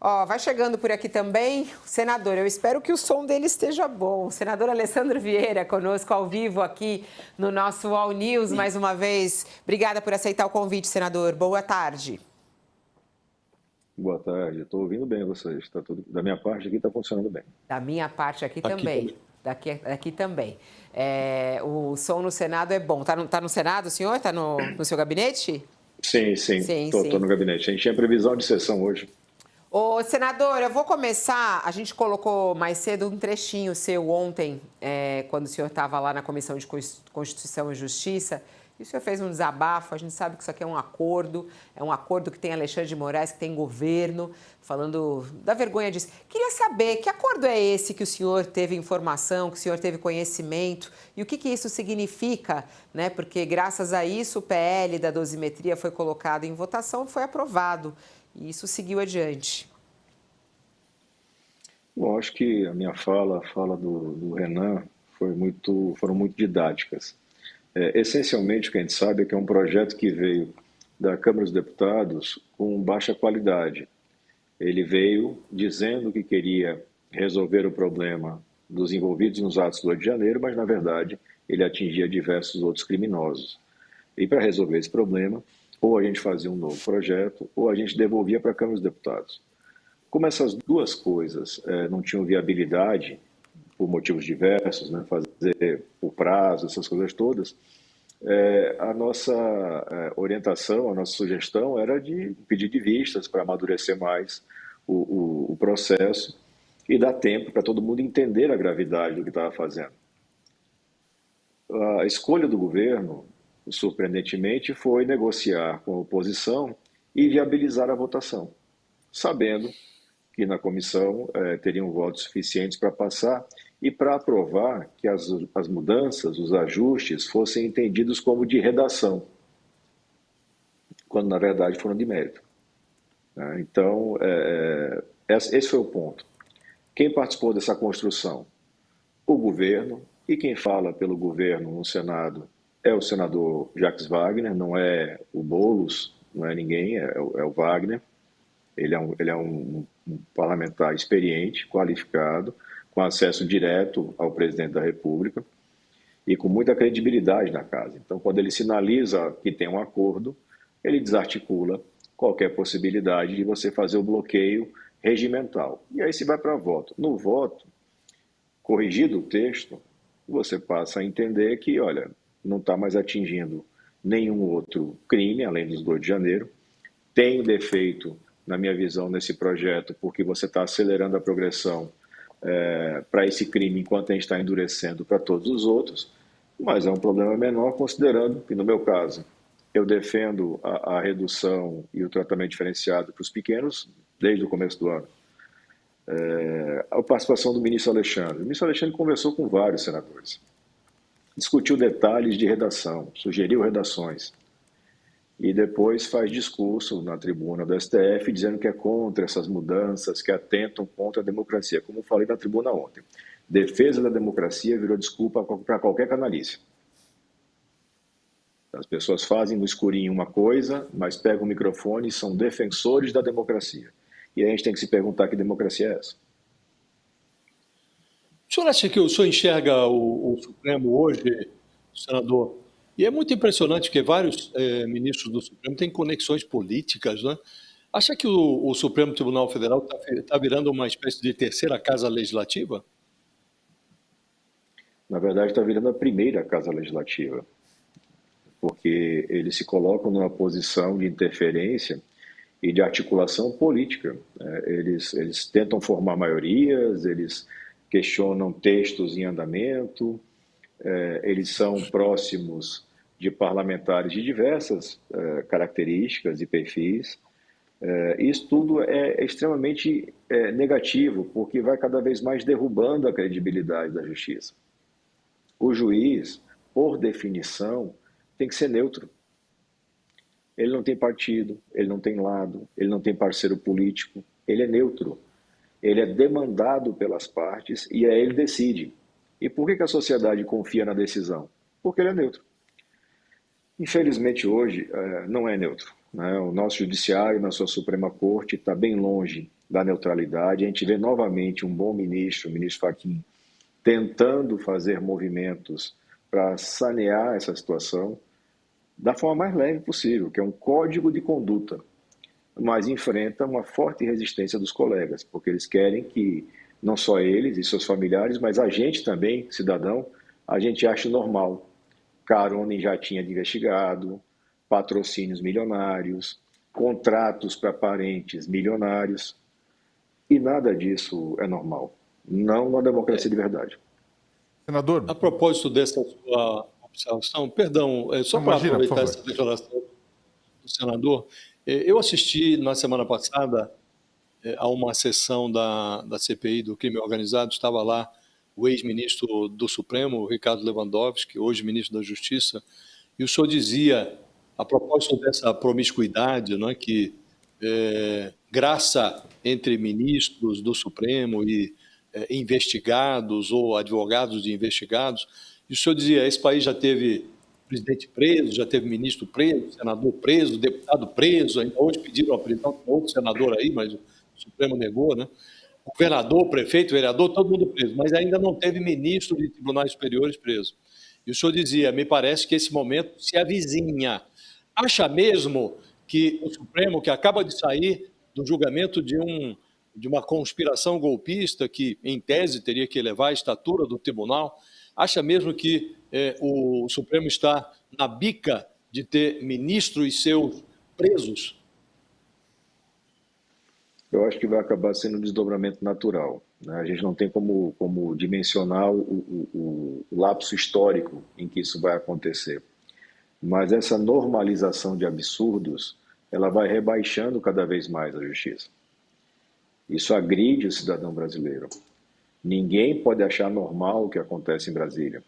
Ó, vai chegando por aqui também o senador. Eu espero que o som dele esteja bom. O senador Alessandro Vieira, conosco ao vivo aqui no nosso All News, mais uma vez. Obrigada por aceitar o convite, senador. Boa tarde. Boa tarde, estou ouvindo bem vocês. Tá tudo... Da minha parte aqui está funcionando bem. Da minha parte aqui Aqui também. também. Daqui também. O som no Senado é bom. Tá no Senado, o senhor? Tá no seu gabinete? Sim. Sim. Estou no gabinete. A gente tinha previsão de sessão hoje. Ô, senador, eu vou começar. A gente colocou mais cedo um trechinho seu ontem, quando o senhor estava lá na Comissão de Constituição e Justiça. E o senhor fez um desabafo. A gente sabe que isso aqui é um acordo que tem Alexandre de Moraes, que tem governo, falando da vergonha disso. Queria saber que acordo é esse que o senhor teve informação, que o senhor teve conhecimento e o que isso significa, né? Porque graças a isso o PL da dosimetria foi colocado em votação e foi aprovado. E isso seguiu adiante. Bom, acho que a minha fala, a fala do Renan, foram muito didáticas. Essencialmente, o que a gente sabe é que é um projeto que veio da Câmara dos Deputados com baixa qualidade. Ele veio dizendo que queria resolver o problema dos envolvidos nos atos do 8 de janeiro, mas, na verdade, ele atingia diversos outros criminosos. E para resolver esse problema, ou a gente fazia um novo projeto, ou a gente devolvia para a Câmara dos Deputados. Como essas duas coisas não tinham viabilidade, por motivos diversos, né, fazer o prazo, essas coisas todas, a nossa orientação, a nossa sugestão era de pedir de vistas para amadurecer mais o processo e dar tempo para todo mundo entender a gravidade do que estava fazendo. A escolha do governo, surpreendentemente, foi negociar com a oposição e viabilizar a votação, sabendo que na comissão teriam votos suficientes para passar e para aprovar que as mudanças, os ajustes, fossem entendidos como de redação, quando na verdade foram de mérito. Então, esse foi o ponto. Quem participou dessa construção? O governo, e quem fala pelo governo no Senado é o senador Jacques Wagner, não é o Boulos, não é ninguém, é o Wagner. Ele é um parlamentar experiente, qualificado, com acesso direto ao presidente da República e com muita credibilidade na casa. Então, quando ele sinaliza que tem um acordo, ele desarticula qualquer possibilidade de você fazer o bloqueio regimental. E aí se vai para voto. No voto, corrigido o texto, você passa a entender que, olha, não está mais atingindo nenhum outro crime, além dos 2 de janeiro, tem defeito, na minha visão, nesse projeto, porque você está acelerando a progressão para esse crime enquanto a gente está endurecendo para todos os outros, mas é um problema menor, considerando que, no meu caso, eu defendo a redução e o tratamento diferenciado para os pequenos desde o começo do ano. A participação do ministro Alexandre. O ministro Alexandre conversou com vários senadores, discutiu detalhes de redação, sugeriu redações, e depois faz discurso na tribuna do STF dizendo que é contra essas mudanças, que atentam contra a democracia. Como falei na tribuna ontem, defesa da democracia virou desculpa para qualquer canalice. As pessoas fazem no escurinho uma coisa, mas pegam o microfone e são defensores da democracia. E aí a gente tem que se perguntar que democracia é essa. O senhor acha que o senhor enxerga o Supremo hoje, senador? E é muito impressionante que vários ministros do Supremo têm conexões políticas, né? Acha que o Supremo Tribunal Federal está virando uma espécie de terceira casa legislativa? Na verdade, está virando a primeira casa legislativa, porque eles se colocam numa posição de interferência e de articulação política. Eles tentam formar maiorias, eles questionam textos em andamento, eles são próximos de parlamentares de diversas características e perfis. Isso tudo é extremamente negativo, porque vai cada vez mais derrubando a credibilidade da justiça. O juiz, por definição, tem que ser neutro. Ele não tem partido, ele não tem lado, ele não tem parceiro político, ele é neutro. Ele é demandado pelas partes e aí ele decide. E por que a sociedade confia na decisão? Porque ele é neutro. Infelizmente, hoje, não é neutro, né? O nosso judiciário, na sua Suprema Corte, está bem longe da neutralidade. A gente vê novamente um bom ministro, o ministro Fachin, tentando fazer movimentos para sanear essa situação da forma mais leve possível, que é um código de conduta, mas enfrenta uma forte resistência dos colegas, porque eles querem que não só eles e seus familiares, mas a gente também, cidadão, a gente ache normal carona em jatinha de investigado, patrocínios milionários, contratos para parentes milionários, e nada disso é normal. Não uma democracia de verdade. Senador, A propósito dessa sua observação, perdão, só para imagina, por aproveitar favor. essa declaração do senador, eu assisti na semana passada a uma sessão da CPI do crime organizado, estava lá o ex-ministro do Supremo, Ricardo Lewandowski, hoje ministro da Justiça, e o senhor dizia, a propósito dessa promiscuidade, não é, que graça entre ministros do Supremo e investigados ou advogados de investigados, e o senhor dizia, esse país já teve presidente preso, já teve ministro preso, senador preso, deputado preso, ainda hoje pediram a prisão de outro senador aí, mas o Supremo negou, né? Governador, prefeito, vereador, todo mundo preso, mas ainda não teve ministro de tribunais superiores preso. E o senhor dizia, me parece que esse momento se avizinha. Acha mesmo que o Supremo, que acaba de sair do julgamento de uma conspiração golpista que, em tese, teria que elevar a estatura do tribunal, acha mesmo que o Supremo está na bica de ter ministros e seus presos? Eu acho que vai acabar sendo um desdobramento natural, né? A gente não tem como dimensionar o lapso histórico em que isso vai acontecer. Mas essa normalização de absurdos, ela vai rebaixando cada vez mais a justiça. Isso agride o cidadão brasileiro. Ninguém pode achar normal o que acontece em Brasília.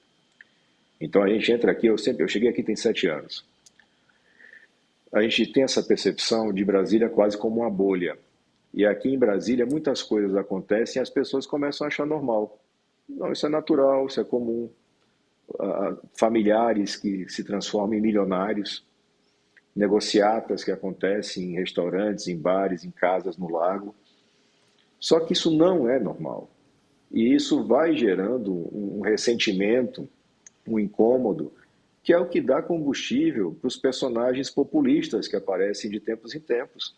Então a gente entra aqui, eu cheguei aqui tem 7 anos. A gente tem essa percepção de Brasília quase como uma bolha. E aqui em Brasília muitas coisas acontecem e as pessoas começam a achar normal. Não, isso é natural, isso é comum. Familiares que se transformam em milionários, negociatas que acontecem em restaurantes, em bares, em casas no lago. Só que isso não é normal. E isso vai gerando um ressentimento, um incômodo, que é o que dá combustível para os personagens populistas que aparecem de tempos em tempos,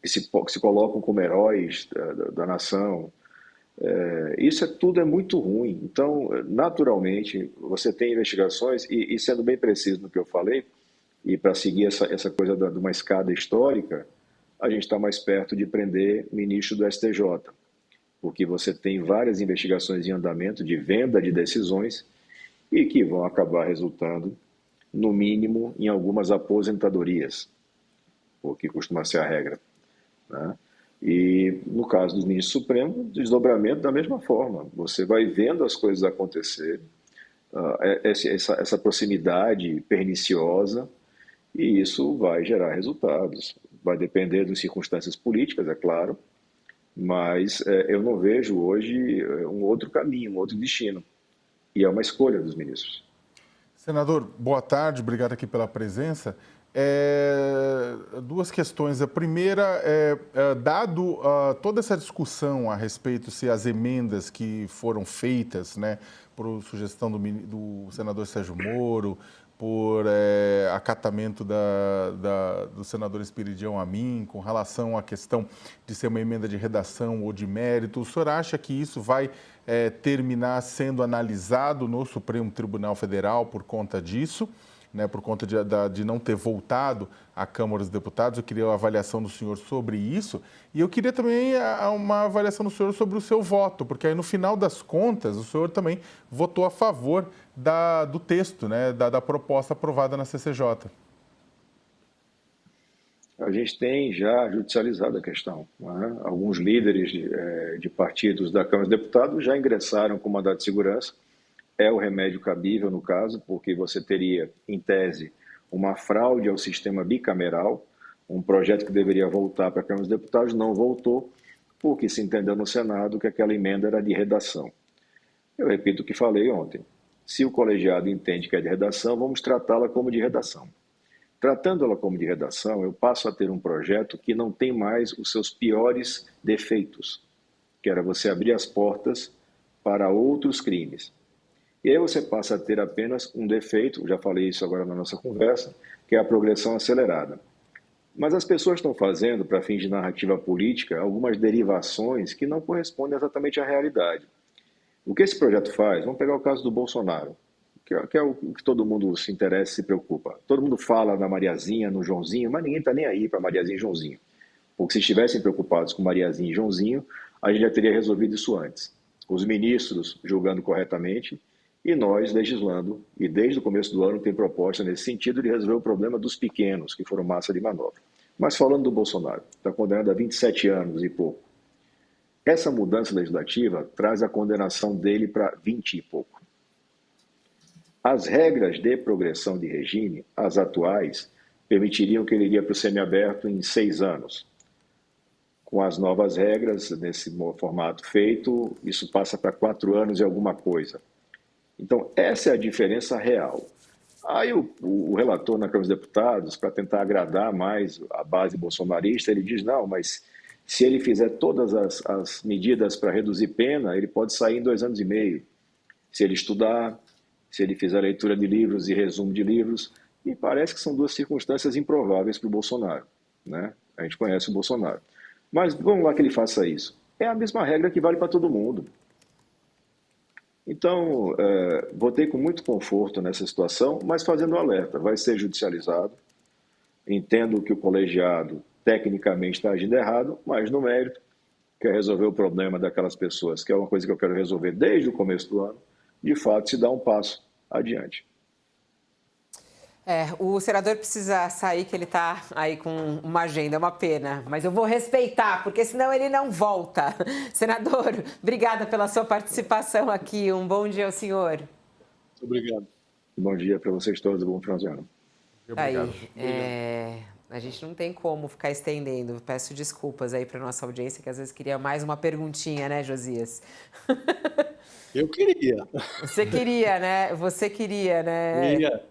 que se colocam como heróis da nação. Isso tudo é muito ruim. Então, naturalmente, você tem investigações, e sendo bem preciso no que eu falei, e para seguir essa coisa de uma escada histórica, a gente está mais perto de prender ministro do STJ, porque você tem várias investigações em andamento de venda de decisões e que vão acabar resultando, no mínimo, em algumas aposentadorias, o que costuma ser a regra, né? E, no caso dos ministros supremos, desdobramento da mesma forma. Você vai vendo as coisas acontecer, essa proximidade perniciosa, e isso vai gerar resultados. Vai depender das circunstâncias políticas, é claro, mas eu não vejo hoje um outro caminho, um outro destino. E é uma escolha dos ministros. Senador, boa tarde, obrigado aqui pela presença. Duas questões. A primeira dado toda essa discussão a respeito se as emendas que foram feitas, né, por sugestão do senador Sérgio Moro, por acatamento do senador Espiridião Amin, com relação à questão de ser uma emenda de redação ou de mérito, o senhor acha que isso vai terminar sendo analisado no Supremo Tribunal Federal por conta disso? Né, por conta de não ter voltado à Câmara dos Deputados? Eu queria a avaliação do senhor sobre isso. E eu queria também uma avaliação do senhor sobre o seu voto, porque aí no final das contas o senhor também votou a favor do texto, né, da proposta aprovada na CCJ. A gente tem já judicializado a questão, né? Alguns líderes de partidos da Câmara dos Deputados já ingressaram com mandado de segurança. É o remédio cabível no caso, porque você teria, em tese, uma fraude ao sistema bicameral, um projeto que deveria voltar para a Câmara dos Deputados, não voltou, porque se entendeu no Senado que aquela emenda era de redação. Eu repito o que falei ontem. Se o colegiado entende que é de redação, vamos tratá-la como de redação. Tratando ela como de redação, eu passo a ter um projeto que não tem mais os seus piores defeitos, que era você abrir as portas para outros crimes. E aí você passa a ter apenas um defeito, já falei isso agora na nossa conversa, que é a progressão acelerada. Mas as pessoas estão fazendo, para fins de narrativa política, algumas derivações que não correspondem exatamente à realidade. O que esse projeto faz? Vamos pegar o caso do Bolsonaro, que é o que todo mundo se interessa e se preocupa. Todo mundo fala na Mariazinha, no Joãozinho, mas ninguém está nem aí para Mariazinha e Joãozinho. Porque se estivessem preocupados com Mariazinha e Joãozinho, a gente já teria resolvido isso antes. Os ministros julgando corretamente e nós legislando. E desde o começo do ano tem proposta nesse sentido de resolver o problema dos pequenos, que foram massa de manobra. Mas falando do Bolsonaro, está condenado a 27 anos e pouco. Essa mudança legislativa traz a condenação dele para 20 e pouco. As regras de progressão de regime, as atuais, permitiriam que ele iria para o semiaberto em 6 anos. Com as novas regras, nesse formato feito, isso passa para 4 anos e alguma coisa. Então, essa é a diferença real. Aí o relator na Câmara dos Deputados, para tentar agradar mais a base bolsonarista, ele diz, não, mas se ele fizer todas as medidas para reduzir pena, ele pode sair em 2 anos e meio. Se ele estudar, se ele fizer leitura de livros e resumo de livros, e parece que são 2 circunstâncias improváveis para o Bolsonaro, né? A gente conhece o Bolsonaro. Mas vamos lá que ele faça isso. É a mesma regra que vale para todo mundo. Então, votei com muito conforto nessa situação, mas fazendo um alerta, vai ser judicializado. Entendo que o colegiado tecnicamente está agindo errado, mas no mérito, quer resolver o problema daquelas pessoas, que é uma coisa que eu quero resolver desde o começo do ano, de fato se dá um passo adiante. O senador precisa sair, que ele está aí com uma agenda, é uma pena. Mas eu vou respeitar, porque senão ele não volta. Senador, obrigada pela sua participação aqui. Um bom dia ao senhor. Muito obrigado. Bom dia para vocês todos, bom final de ano. Obrigado. A gente não tem como ficar estendendo. Peço desculpas aí para nossa audiência, que às vezes queria mais uma perguntinha, né, Josias? Eu queria. Você queria, né? Você queria, né? Queria.